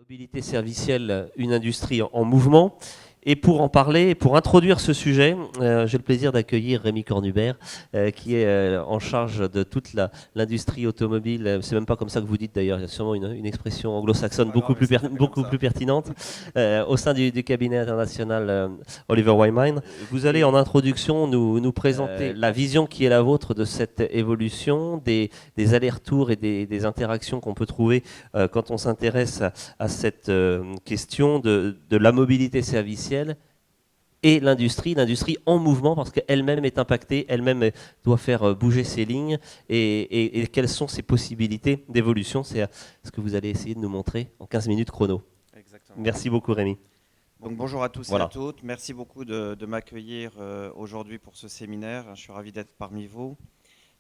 Mobilité servicielle, une industrie en mouvement. Et pour en parler, pour introduire ce sujet, j'ai le plaisir d'accueillir Rémi Cornubert, qui est en charge de toute l'industrie automobile. C'est même pas comme ça que vous dites d'ailleurs, il y a sûrement une expression anglo-saxonne beaucoup plus pertinente, au sein du cabinet international Oliver Wyman. Vous allez en introduction nous présenter la vision qui est la vôtre de cette évolution, des allers-retours et des interactions qu'on peut trouver quand on s'intéresse à cette question de la mobilité servicielle et l'industrie en mouvement parce qu'elle-même est impactée, elle-même doit faire bouger ses lignes et quelles sont ses possibilités d'évolution. C'est ce que vous allez essayer de nous montrer en 15 minutes chrono. Exactement. Merci beaucoup Rémi. Donc bonjour à tous Voilà. et à toutes. Merci beaucoup de m'accueillir aujourd'hui pour ce séminaire. Je suis ravi d'être parmi vous.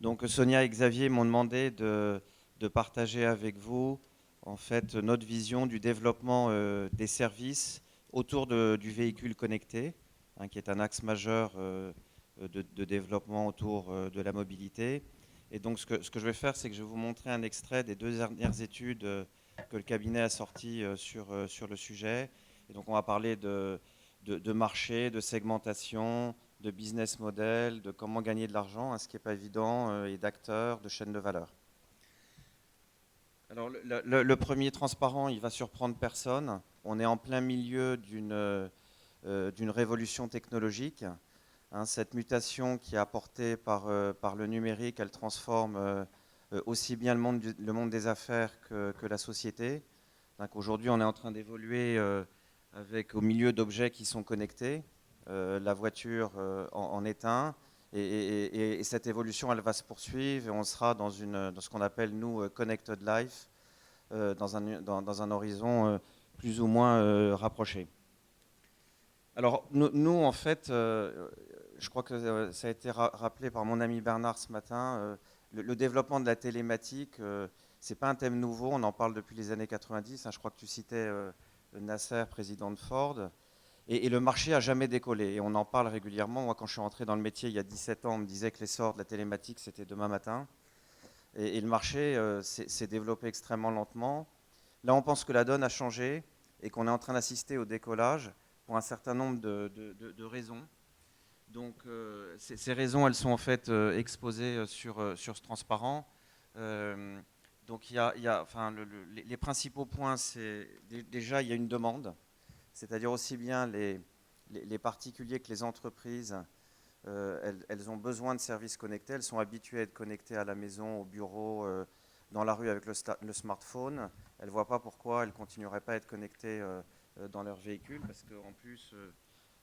Donc Sonia et Xavier m'ont demandé de partager avec vous en fait notre vision du développement des services autour du véhicule connecté, qui est un axe majeur de développement autour de la mobilité. Et donc ce que je vais faire, c'est que je vais vous montrer un extrait des 2 dernières études que le cabinet a sorties sur le sujet. Et donc on va parler de marché, de segmentation, de business model, de comment gagner de l'argent, ce qui n'est pas évident, et d'acteurs, de chaînes de valeur. Alors le premier transparent, il va surprendre personne. On est en plein milieu d'une révolution technologique. Cette mutation qui est apportée par le numérique, elle transforme aussi bien le monde des affaires que la société. Donc aujourd'hui, on est en train d'évoluer au milieu d'objets qui sont connectés. La voiture en est un. Et cette évolution, elle va se poursuivre et on sera dans ce qu'on appelle, nous, Connected Life, dans un horizon plus ou moins rapproché. Alors, nous en fait, je crois que ça a été rappelé par mon ami Bernard ce matin, le développement de la télématique, ce n'est pas un thème nouveau, on en parle depuis les années 90. Je crois que tu citais Nasser, président de Ford. Et le marché n'a jamais décollé. Et on en parle régulièrement. Moi, quand je suis rentré dans le métier il y a 17 ans, on me disait que l'essor de la télématique, c'était demain matin. Et le marché s'est développé extrêmement lentement. Là, on pense que la donne a changé et qu'on est en train d'assister au décollage pour un certain nombre de raisons. Donc, ces raisons, elles sont en fait exposées sur ce transparent. Donc, les principaux points, c'est déjà, il y a une demande, c'est-à-dire aussi bien les particuliers que les entreprises, elles ont besoin de services connectés, elles sont habituées à être connectées à la maison, au bureau, dans la rue avec le smartphone. Elles ne voient pas pourquoi elles ne continueraient pas à être connectées dans leur véhicule, parce qu'en plus,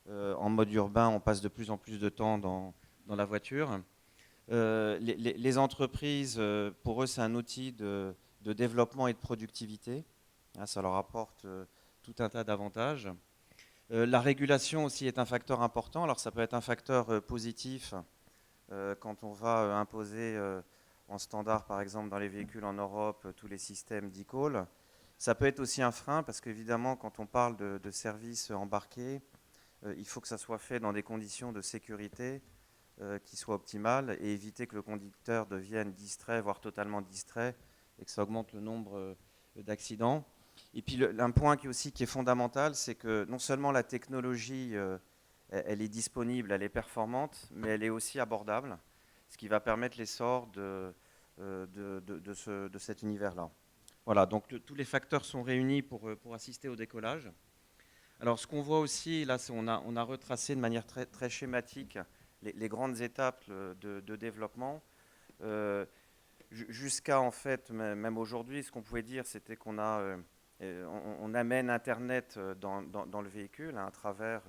en mode urbain, on passe de plus en plus de temps dans la voiture. Les entreprises, pour eux, c'est un outil de développement et de productivité. Ça leur apporte tout un tas d'avantages. La régulation aussi est un facteur important. Alors ça peut être un facteur positif quand on va imposer en standard, par exemple, dans les véhicules en Europe, tous les systèmes d'e-call. Ça peut être aussi un frein parce qu'évidemment, quand on parle de services embarqués, il faut que ça soit fait dans des conditions de sécurité qui soient optimales et éviter que le conducteur devienne distrait, voire totalement distrait, et que ça augmente le nombre d'accidents. Et puis un point qui est fondamental, c'est que non seulement la technologie, elle est disponible, elle est performante, mais elle est aussi abordable, ce qui va permettre l'essor de cet univers-là. Voilà, donc tous les facteurs sont réunis pour assister au décollage. Alors ce qu'on voit aussi, là, on a retracé de manière très, très schématique les grandes étapes de développement. Jusqu'à en fait, même aujourd'hui, ce qu'on pouvait dire, c'était qu'on on amène Internet dans le véhicule à travers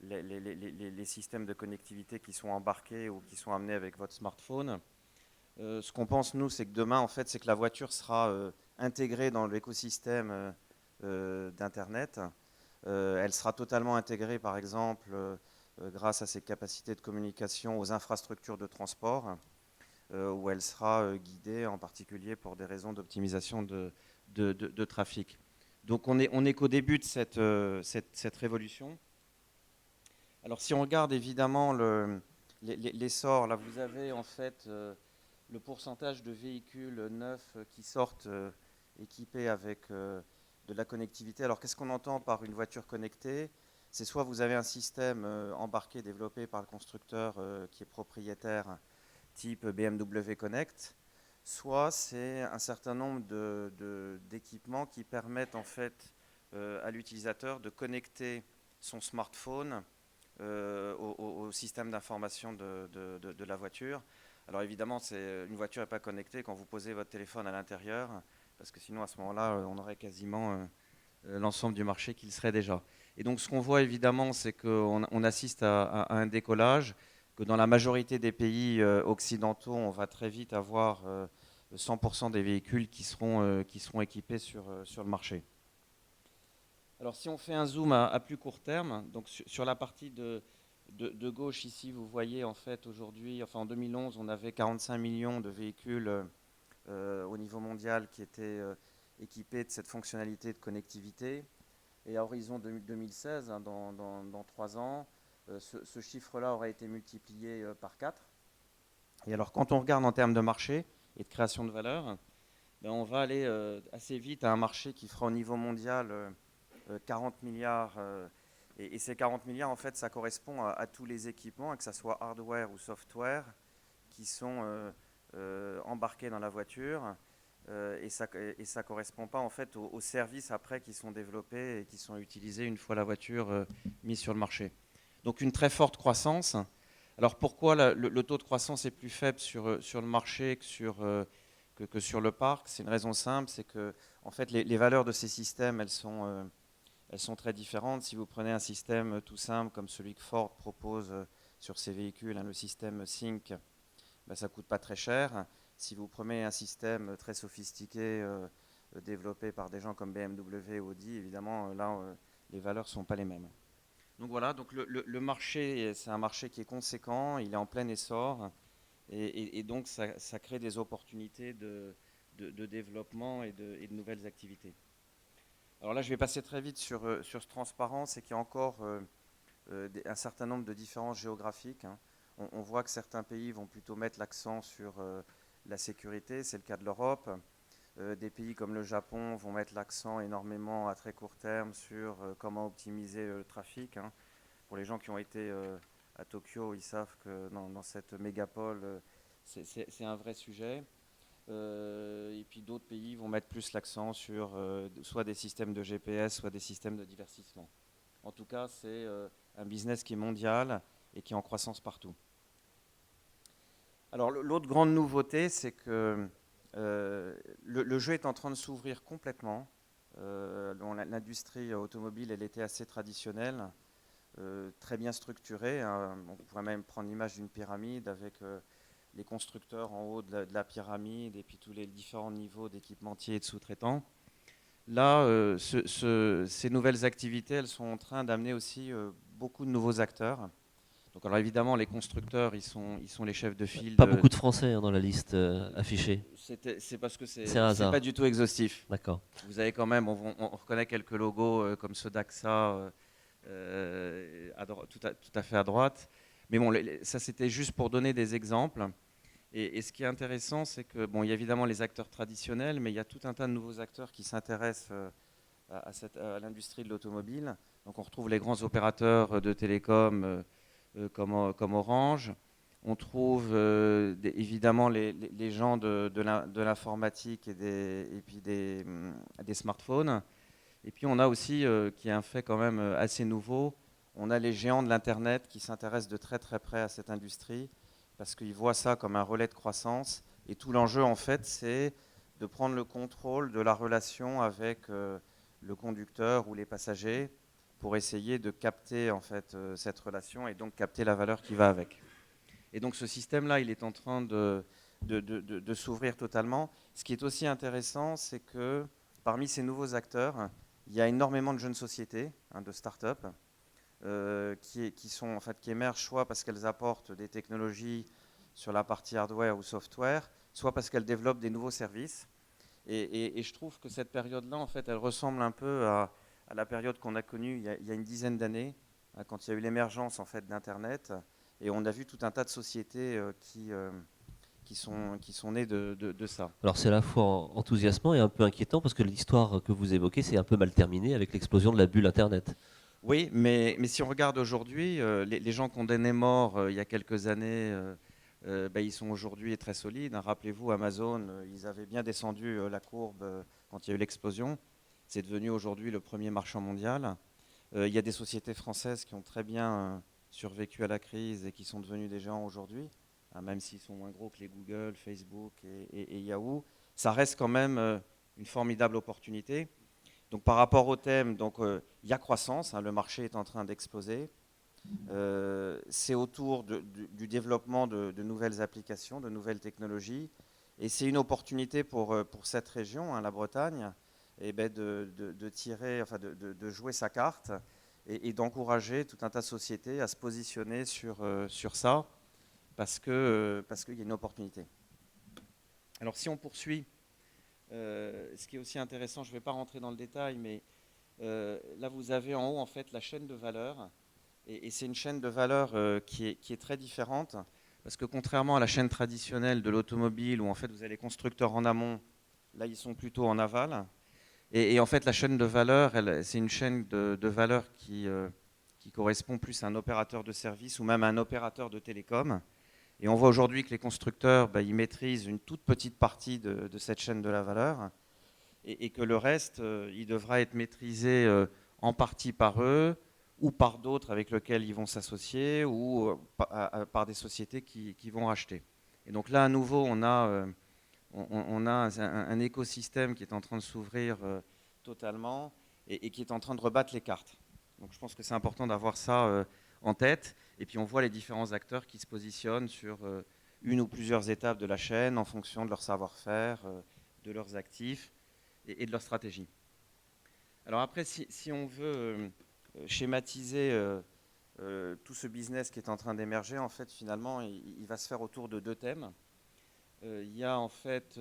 les systèmes de connectivité qui sont embarqués ou qui sont amenés avec votre smartphone. Ce qu'on pense, nous, c'est que demain, en fait, c'est que la voiture sera intégrée dans l'écosystème d'Internet. Elle sera totalement intégrée, par exemple, grâce à ses capacités de communication aux infrastructures de transport, où elle sera guidée en particulier pour des raisons d'optimisation de trafic. Donc on est qu'au début de cette révolution. Alors si on regarde évidemment l'essor, là vous avez en fait le pourcentage de véhicules neufs qui sortent équipés avec de la connectivité. Alors qu'est-ce qu'on entend par une voiture connectée? C'est soit vous avez un système embarqué développé par le constructeur qui est propriétaire, type BMW Connect, soit c'est un certain nombre d'équipements qui permettent en fait à l'utilisateur de connecter son smartphone au système d'information de la voiture. Alors évidemment, une voiture n'est pas connectée quand vous posez votre téléphone à l'intérieur, parce que sinon à ce moment-là, on aurait quasiment l'ensemble du marché qui le serait déjà. Et donc ce qu'on voit évidemment, c'est qu'on assiste à un décollage, que dans la majorité des pays occidentaux, on va très vite avoir 100% des véhicules qui seront équipés sur le marché. Alors si on fait un zoom à plus court terme, donc sur la partie de gauche ici, vous voyez en fait aujourd'hui, enfin en 2011, on avait 45 millions de véhicules au niveau mondial qui étaient équipés de cette fonctionnalité de connectivité. Et à horizon 2016, hein, dans 3 ans, ce chiffre-là aurait été multiplié par 4. Et alors quand on regarde en termes de marché et de création de valeur, ben, on va aller assez vite à un marché qui fera au niveau mondial 40 milliards. Et ces 40 milliards, en fait, ça correspond à tous les équipements, que ce soit hardware ou software, qui sont embarqués dans la voiture. Et ça ne correspond pas en fait aux services après qui sont développés et qui sont utilisés une fois la voiture mise sur le marché. Donc une très forte croissance. Alors pourquoi le taux de croissance est plus faible sur le marché que sur le parc? C'est une raison simple, c'est que en fait les valeurs de ces systèmes, elles sont très différentes. Si vous prenez un système tout simple comme celui que Ford propose sur ses véhicules, hein, le système Sync, ben, ça ne coûte pas très cher. Si vous prenez un système très sophistiqué développé par des gens comme BMW ou Audi, évidemment, là, les valeurs ne sont pas les mêmes. Donc voilà, donc le marché, c'est un marché qui est conséquent, il est en plein essor, et donc ça crée des opportunités de développement et de nouvelles activités. Alors là, je vais passer très vite sur ce transparent, c'est qu'il y a encore un certain nombre de différences géographiques, hein. On voit que certains pays vont plutôt mettre l'accent sur la sécurité, c'est le cas de l'Europe. Des pays comme le Japon vont mettre l'accent énormément à très court terme sur comment optimiser le trafic, hein. Pour les gens qui ont été à Tokyo, ils savent que dans cette mégapole, c'est un vrai sujet. Et puis d'autres pays vont mettre plus l'accent sur soit des systèmes de GPS, soit des systèmes de divertissement. En tout cas, c'est un business qui est mondial et qui est en croissance partout. Alors l'autre grande nouveauté, c'est que le jeu est en train de s'ouvrir complètement. L'industrie automobile, elle était assez traditionnelle, très bien structurée, hein. On pourrait même prendre l'image d'une pyramide avec les constructeurs en haut de la pyramide et puis tous les différents niveaux d'équipementiers et de sous-traitants. Là, ces nouvelles activités, elles sont en train d'amener aussi beaucoup de nouveaux acteurs. Donc, alors évidemment, les constructeurs, ils sont les chefs de file. Pas beaucoup de Français hein, dans la liste affichée. C'est parce que C'est un c'est pas hasard. du tout exhaustif. D'accord. Vous avez quand même, on reconnaît quelques logos comme ceux d'AXA tout à fait à droite. Mais bon, ça c'était juste pour donner des exemples. Et ce qui est intéressant, c'est que bon, il y a évidemment les acteurs traditionnels, mais il y a tout un tas de nouveaux acteurs qui s'intéressent à l'industrie de l'automobile. Donc on retrouve les grands opérateurs de télécom comme Orange. On trouve évidemment les gens de l'informatique et puis des smartphones. Et puis on a aussi, qui est un fait quand même assez nouveau, on a les géants de l'Internet qui s'intéressent de très très près à cette industrie parce qu'ils voient ça comme un relais de croissance. Et tout l'enjeu en fait, c'est de prendre le contrôle de la relation avec le conducteur ou les passagers pour essayer de capter en fait cette relation et donc capter la valeur qui va avec. Et donc ce système-là, il est en train de s'ouvrir totalement. Ce qui est aussi intéressant, c'est que parmi ces nouveaux acteurs, il y a énormément de jeunes sociétés, hein, de start-up, qui émergent soit parce qu'elles apportent des technologies sur la partie hardware ou software, soit parce qu'elles développent des nouveaux services. Et je trouve que cette période-là, en fait, elle ressemble un peu à la période qu'on a connue il y a une dizaine d'années, hein, quand il y a eu l'émergence en fait, d'Internet. Et on a vu tout un tas de sociétés qui sont nés de ça. Alors c'est à la fois enthousiasmant et un peu inquiétant parce que l'histoire que vous évoquez, c'est un peu mal terminée avec l'explosion de la bulle Internet. Oui, mais si on regarde aujourd'hui, les gens condamnés morts il y a quelques années, ils sont aujourd'hui très solides, hein. Rappelez-vous, Amazon, ils avaient bien descendu la courbe quand il y a eu l'explosion. C'est devenu aujourd'hui le premier marchand mondial. Il y a des sociétés françaises qui ont très bien survécu à la crise et qui sont devenues des géants aujourd'hui, hein, même s'ils sont moins gros que les Google, Facebook et Yahoo. Ça reste quand même une formidable opportunité. Donc par rapport au thème, il y a croissance, hein, le marché est en train d'exploser. C'est autour du développement de nouvelles applications, de nouvelles technologies. Et c'est une opportunité pour cette région, hein, la Bretagne, de tirer, enfin de jouer sa carte et d'encourager tout un tas de sociétés à se positionner sur ça parce qu'il y a une opportunité. Alors si on poursuit, ce qui est aussi intéressant, je ne vais pas rentrer dans le détail, mais là vous avez en haut en fait la chaîne de valeur. Et c'est une chaîne de valeur qui est très différente, parce que contrairement à la chaîne traditionnelle de l'automobile, où en fait vous avez les constructeurs en amont, là ils sont plutôt en aval. Et en fait la chaîne de valeur, c'est une chaîne de valeur qui correspond plus à un opérateur de service ou même à un opérateur de télécom. Et on voit aujourd'hui que les constructeurs, ils maîtrisent une toute petite partie de cette chaîne de la valeur, et que le reste, il devra être maîtrisé en partie par eux, ou par d'autres avec lesquels ils vont s'associer, ou par des sociétés qui vont racheter. Et donc là, à nouveau, on a un écosystème qui est en train de s'ouvrir totalement et qui est en train de rebattre les cartes. Donc je pense que c'est important d'avoir ça en tête. Et puis on voit les différents acteurs qui se positionnent sur une ou plusieurs étapes de la chaîne en fonction de leur savoir-faire, de leurs actifs et de leur stratégie. Alors après, si on veut schématiser tout ce business qui est en train d'émerger, en fait, finalement, il va se faire autour de deux thèmes. Il y a en fait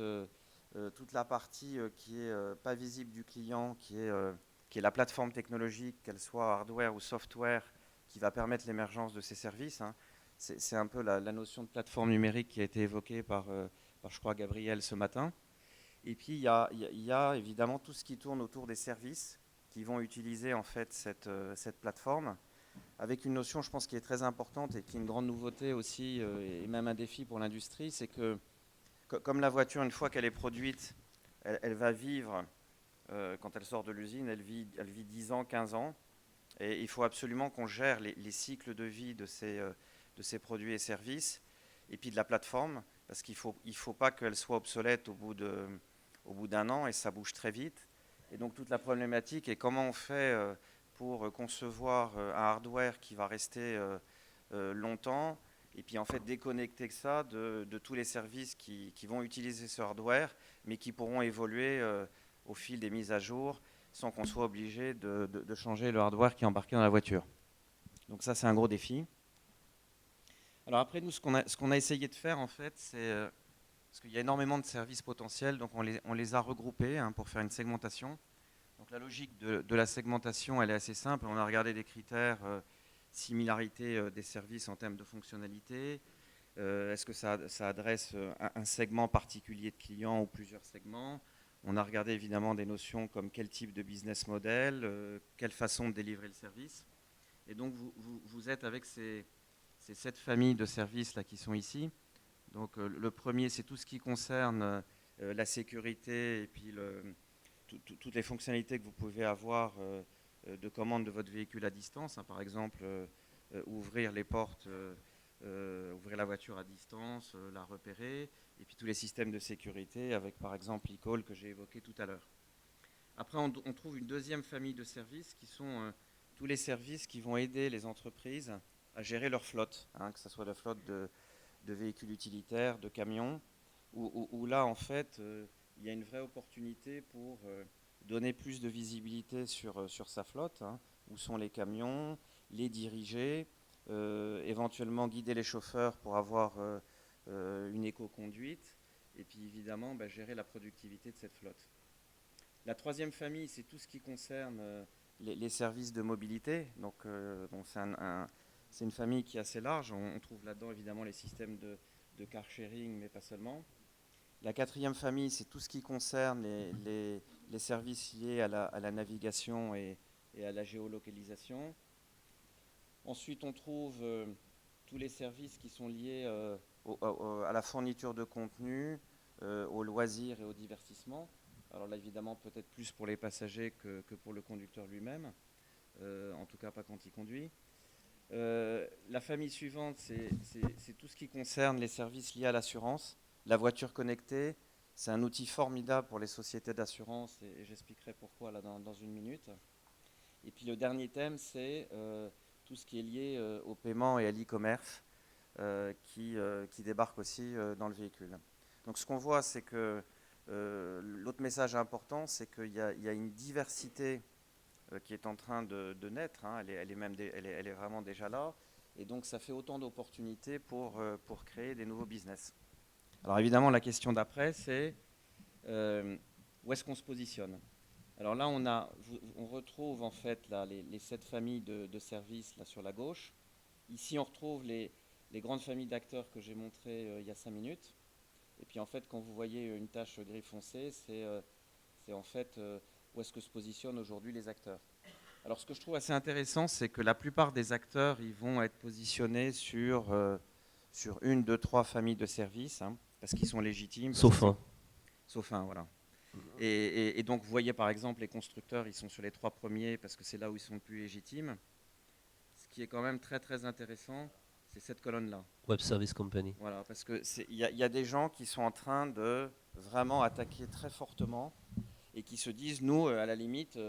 toute la partie qui est pas visible du client, qui est la plateforme technologique, qu'elle soit hardware ou software, qui va permettre l'émergence de ces services, hein. C'est un peu la notion de plateforme numérique qui a été évoquée par je crois, Gabriel ce matin. Et puis il y a évidemment tout ce qui tourne autour des services qui vont utiliser en fait cette plateforme, avec une notion, je pense, qui est très importante et qui est une grande nouveauté aussi, et même un défi pour l'industrie, c'est que comme la voiture, une fois qu'elle est produite, elle va vivre, quand elle sort de l'usine, elle vit 10 ans, 15 ans, et il faut absolument qu'on gère les cycles de vie de ces produits et services, et puis de la plateforme, parce qu'il faut pas qu'elle soit obsolète au bout d'un an, et ça bouge très vite. Et donc toute la problématique est comment on fait pour concevoir un hardware qui va rester longtemps, et puis en fait déconnecter ça de tous les services qui vont utiliser ce hardware, mais qui pourront évoluer au fil des mises à jour, sans qu'on soit obligé de changer le hardware qui est embarqué dans la voiture. Donc ça, c'est un gros défi. Alors après, nous, ce qu'on a essayé de faire, en fait, c'est... parce qu'il y a énormément de services potentiels, donc on les a regroupés, hein, pour faire une segmentation. Donc la logique de la segmentation, elle est assez simple. On a regardé des critères, similarité des services en termes de fonctionnalité. Est-ce que ça adresse un segment particulier de clients ou plusieurs segments? On a regardé évidemment des notions comme quel type de business model, quelle façon de délivrer le service. Et donc vous êtes avec ces 7 familles de services là qui sont ici. Donc le premier, c'est tout ce qui concerne la sécurité et puis toutes les fonctionnalités que vous pouvez avoir de commande de votre véhicule à distance, hein, par exemple ouvrir les portes, ouvrir la voiture à distance, la repérer, et puis tous les systèmes de sécurité avec par exemple l'e-call que j'ai évoqué tout à l'heure. Après, on trouve une deuxième famille de services qui sont tous les services qui vont aider les entreprises à gérer leur flotte, hein, que ce soit la flotte de véhicules utilitaires, de camions, où là, en fait, il y a une vraie opportunité pour donner plus de visibilité sur sa flotte, hein, où sont les camions, les diriger, éventuellement guider les chauffeurs pour avoir une éco-conduite, et puis évidemment gérer la productivité de cette flotte. La troisième famille, c'est tout ce qui concerne les services de mobilité. Donc c'est une famille qui est assez large. On trouve là-dedans évidemment les systèmes de car sharing, mais pas seulement. La quatrième famille, c'est tout ce qui concerne les services liés à la navigation et à la géolocalisation. Ensuite, on trouve tous les services qui sont liés à la fourniture de contenu, aux loisirs et au divertissement. Alors là, évidemment, peut-être plus pour les passagers que pour le conducteur lui-même, en tout cas pas quand il conduit. La famille suivante, c'est tout ce qui concerne les services liés à l'assurance. La voiture connectée, c'est un outil formidable pour les sociétés d'assurance et j'expliquerai pourquoi là dans une minute. Et puis le dernier thème, c'est tout ce qui est lié au paiement et à l'e-commerce qui débarque aussi dans le véhicule. Donc ce qu'on voit, c'est que l'autre message important, c'est qu'il y a une diversité qui est en train de naître, hein. Elle est vraiment déjà là, et donc ça fait autant d'opportunités pour créer des nouveaux business. Alors évidemment, la question d'après, c'est où est-ce qu'on se positionne? Alors là, on retrouve en fait là, les 7 familles de services là, sur la gauche. Ici, on retrouve les grandes familles d'acteurs que j'ai montrées il y a 5 minutes. Et puis en fait, quand vous voyez une tache gris foncé, c'est en fait où est-ce que se positionnent aujourd'hui les acteurs. Alors ce que je trouve assez intéressant, c'est que la plupart des acteurs, ils vont être positionnés sur 1, 2, 3 familles de services, hein, parce qu'ils sont légitimes. Sauf un. Sauf un, voilà. Et donc vous voyez par exemple les constructeurs, ils sont sur les 3 premiers parce que c'est là où ils sont le plus légitimes. Ce qui est quand même très très intéressant, c'est cette colonne-là. Web Service Company. Voilà, parce qu'il y a des gens qui sont en train de vraiment attaquer très fortement et qui se disent, nous, à la limite,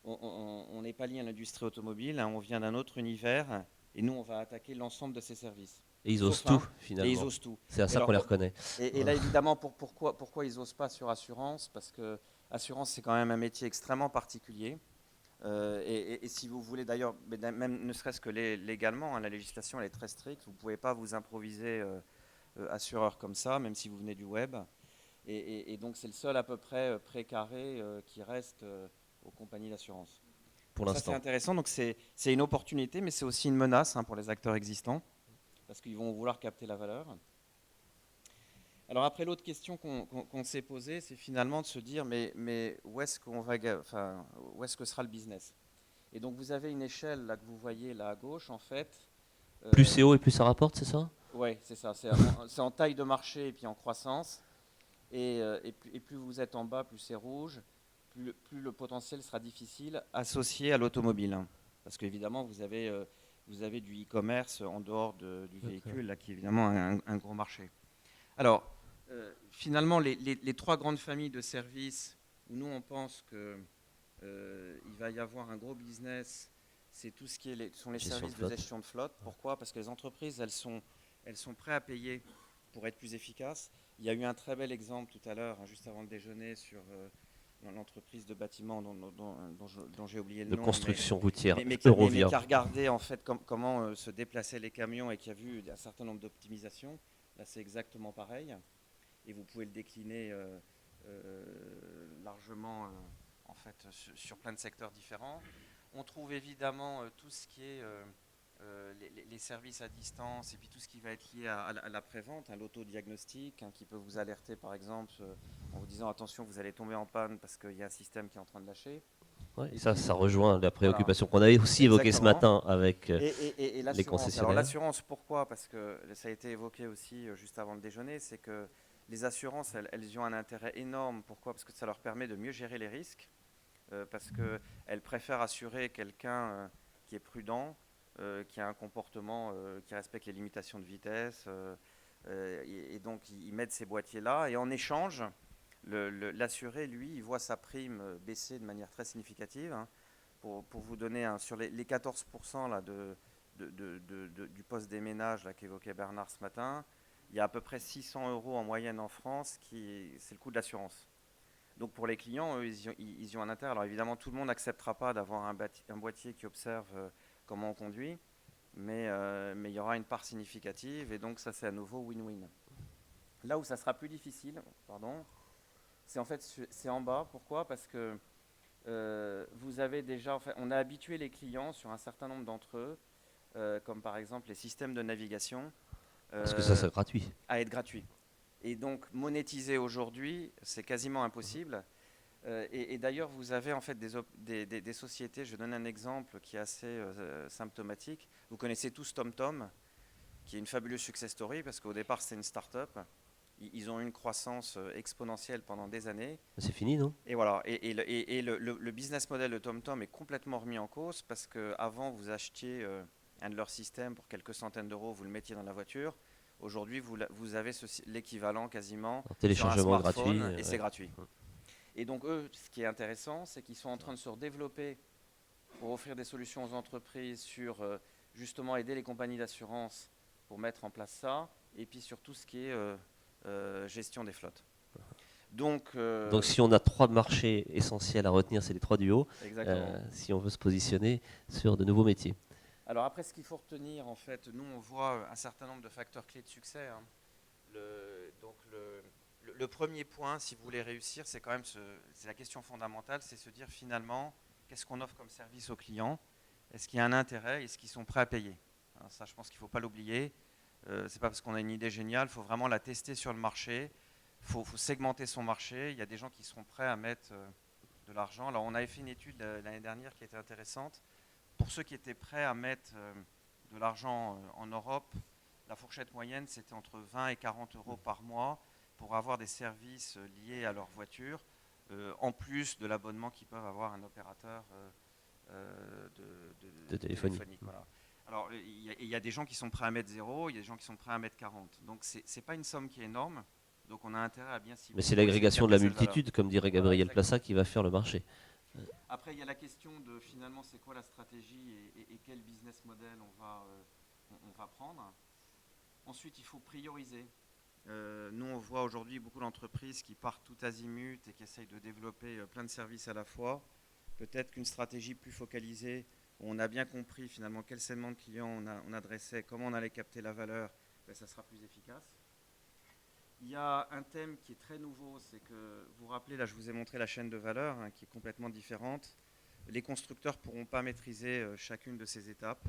on n'est pas lié à l'industrie automobile, hein, on vient d'un autre univers et nous, on va attaquer l'ensemble de ces services. Et ils osent tout, finalement. Et ils osent tout. C'est à ça qu'on les reconnaît. Et là, évidemment, pourquoi ils n'osent pas sur assurance? Parce que assurance, c'est quand même un métier extrêmement particulier. Et si vous voulez d'ailleurs, même ne serait-ce que légalement, hein, la législation elle est très stricte. Vous ne pouvez pas vous improviser assureur comme ça, même si vous venez du web. Et donc c'est le seul à peu près précaré qui reste aux compagnies d'assurance. Pour l'instant. Ça c'est intéressant. Donc c'est une opportunité, mais c'est aussi une menace hein, pour les acteurs existants, parce qu'ils vont vouloir capter la valeur. Alors après, l'autre question qu'on s'est posée, c'est finalement de se dire, mais où est-ce où est-ce que sera le business? Et donc vous avez une échelle là que vous voyez là à gauche, en fait. Plus c'est haut et plus ça rapporte, c'est ça? Oui, c'est ça. C'est en taille de marché et puis en croissance. Et plus vous êtes en bas, plus c'est rouge, plus le potentiel sera difficile associé à l'automobile. Parce qu'évidemment, vous avez du e-commerce en dehors du véhicule, là, qui est évidemment un gros marché. Alors, finalement, les 3 grandes familles de services où nous, on pense qu'il va y avoir un gros business, c'est tout ce qui sont les services de gestion de flotte. Pourquoi? Parce que les entreprises, elles sont prêtes à payer pour être plus efficaces. Il y a eu un très bel exemple tout à l'heure, hein, juste avant le déjeuner, sur l'entreprise de bâtiment dont j'ai oublié le nom. De construction routière, mais Eurovia. qui a regardé en fait comment se déplaçaient les camions et qui a vu un certain nombre d'optimisations. Là, c'est exactement pareil. Et vous pouvez le décliner largement en fait, sur plein de secteurs différents. On trouve évidemment tout ce qui est les services à distance et puis tout ce qui va être lié à l'après-vente, hein, l'autodiagnostic, hein, qui peut vous alerter par exemple en vous disant attention, vous allez tomber en panne parce qu'il y a un système qui est en train de lâcher. Ouais, ça rejoint la préoccupation qu'on avait aussi évoquée ce matin avec les concessionnaires. Alors l'assurance, pourquoi? Parce que ça a été évoqué aussi juste avant le déjeuner, c'est que les assurances, elles ont un intérêt énorme. Pourquoi? Parce que ça leur permet de mieux gérer les risques, parce qu'elles préfèrent assurer quelqu'un qui est prudent, qui a un comportement qui respecte les limitations de vitesse, et donc ils mettent ces boîtiers-là, et en échange, l'assuré, lui, il voit sa prime baisser de manière très significative. Hein. Pour vous donner sur les 14% là, du poste des ménages qu'évoquait Bernard ce matin, il y a à peu près 600 € en moyenne en France, c'est le coût de l'assurance. Donc pour les clients, eux, ils y ont un intérêt. Alors évidemment, tout le monde n'acceptera pas d'avoir un boîtier qui observe comment on conduit, mais il y aura une part significative, et donc ça c'est à nouveau win-win. Là où ça sera plus difficile, c'est en bas. Pourquoi? Parce que vous avez déjà, on a habitué les clients sur un certain nombre d'entre eux, comme par exemple les systèmes de navigation, Parce que ça, c'est gratuit. à être gratuit. Et donc monétiser aujourd'hui, c'est quasiment impossible. Et d'ailleurs, vous avez en fait des sociétés, je donne un exemple qui est assez symptomatique. Vous connaissez tous TomTom, qui est une fabuleuse success story, parce qu'au départ, c'est une start-up. Ils ont eu une croissance exponentielle pendant des années. C'est fini, non? Et voilà. Et le business model de TomTom est complètement remis en cause, parce qu'avant, vous achetiez un de leurs systèmes pour quelques centaines d'euros, vous le mettiez dans la voiture. Aujourd'hui, vous avez l'équivalent quasiment Un sur un téléchargement smartphone, gratuit. et c'est gratuit. Et donc eux, ce qui est intéressant, c'est qu'ils sont en train de se redévelopper pour offrir des solutions aux entreprises sur justement aider les compagnies d'assurance pour mettre en place ça, et puis sur tout ce qui est gestion des flottes. Donc Si on a 3 marchés essentiels à retenir, c'est les 3 du haut, exactement. si on veut se positionner sur de nouveaux métiers. Alors après, ce qu'il faut retenir, en fait, nous on voit un certain nombre de facteurs clés de succès. Hein. Le premier point, si vous voulez réussir, c'est quand même c'est la question fondamentale, c'est se dire finalement, qu'est-ce qu'on offre comme service aux clients? Est-ce qu'il y a un intérêt? Est-ce qu'ils sont prêts à payer? Hein, ça, je pense qu'il ne faut pas l'oublier. C'est pas parce qu'on a une idée géniale, il faut vraiment la tester sur le marché. Il faut segmenter son marché. Il y a des gens qui seront prêts à mettre de l'argent. Alors, on avait fait une étude l'année dernière qui était intéressante. Pour ceux qui étaient prêts à mettre de l'argent en Europe, la fourchette moyenne, c'était entre 20 et 40 euros par mois pour avoir des services liés à leur voiture, en plus de l'abonnement qu'ils peuvent avoir un opérateur De téléphonie. Voilà. Alors, il y a des gens qui sont prêts à mettre 0, il y a des gens qui sont prêts à mettre 40. Donc, ce n'est pas une somme qui est énorme. Donc, on a intérêt à bien cibler. Mais c'est l'agrégation de la multitude, comme dirait Gabriel Plassat, qui va faire le marché. Après, il y a la question de finalement, c'est quoi la stratégie et quel business model on va prendre. Ensuite, il faut prioriser. Nous, on voit aujourd'hui beaucoup d'entreprises qui partent tout azimut et qui essayent de développer plein de services à la fois. Peut-être qu'une stratégie plus focalisée, où on a bien compris finalement quel segment de clients on adressait, comment on allait capter la valeur, ben, ça sera plus efficace. Il y a un thème qui est très nouveau, c'est que, vous vous rappelez, là je vous ai montré la chaîne de valeur, hein, qui est complètement différente. Les constructeurs ne pourront pas maîtriser chacune de ces étapes,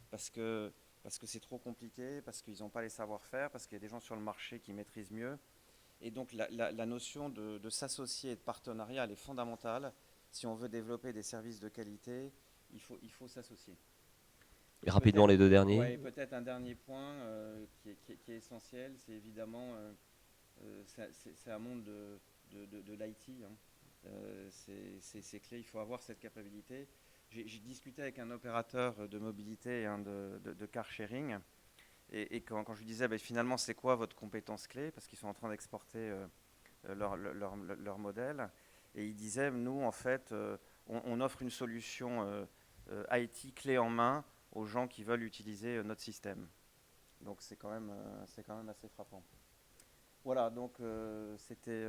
parce que c'est trop compliqué, parce qu'ils n'ont pas les savoir-faire, parce qu'il y a des gens sur le marché qui maîtrisent mieux. Et donc la notion de s'associer et de partenariat, elle est fondamentale. Si on veut développer des services de qualité, il faut s'associer. Et rapidement, les 2 derniers. Ouais, peut-être un dernier point qui est essentiel, c'est évidemment, c'est un monde de l'IT. Hein. C'est clé, il faut avoir cette capacité. J'ai discuté avec un opérateur de mobilité, hein, de car sharing, et quand je lui disais, ben, finalement, c'est quoi votre compétence clé, parce qu'ils sont en train d'exporter leur modèle, et il disait, nous, en fait, on offre une solution IT clé en main aux gens qui veulent utiliser notre système. Donc c'est quand même assez frappant. Voilà, donc c'était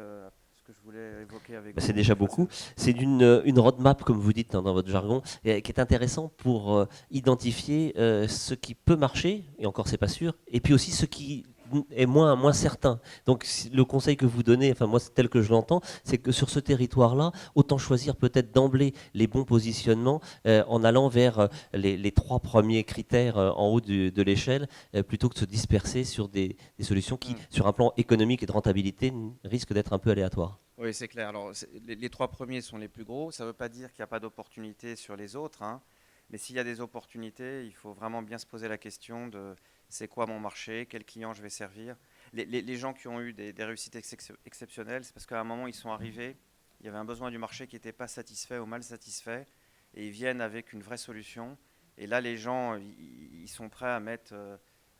ce que je voulais évoquer avec vous. C'est déjà beaucoup. C'est une roadmap, comme vous dites, hein, dans votre jargon, qui est intéressant pour identifier ce qui peut marcher, et encore c'est pas sûr, et puis aussi ce qui est moins certain. Donc le conseil que vous donnez, enfin moi c'est tel que je l'entends, c'est que sur ce territoire-là, autant choisir peut-être d'emblée les bons positionnements en allant vers les 3 premiers critères en haut de l'échelle, plutôt que de se disperser sur des solutions qui, sur un plan économique et de rentabilité, risquent d'être un peu aléatoires. Oui, c'est clair. Alors, les 3 premiers sont les plus gros. Ça ne veut pas dire qu'il n'y a pas d'opportunités sur les autres, hein. Mais s'il y a des opportunités, il faut vraiment bien se poser la question de c'est quoi mon marché, quel client je vais servir. Les gens qui ont eu des réussites exceptionnelles, c'est parce qu'à un moment, ils sont arrivés, il y avait un besoin du marché qui n'était pas satisfait ou mal satisfait, et ils viennent avec une vraie solution. Et là, les gens, ils sont prêts à mettre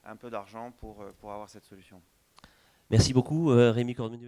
un peu d'argent pour avoir cette solution. Merci beaucoup, Rémi Cornu.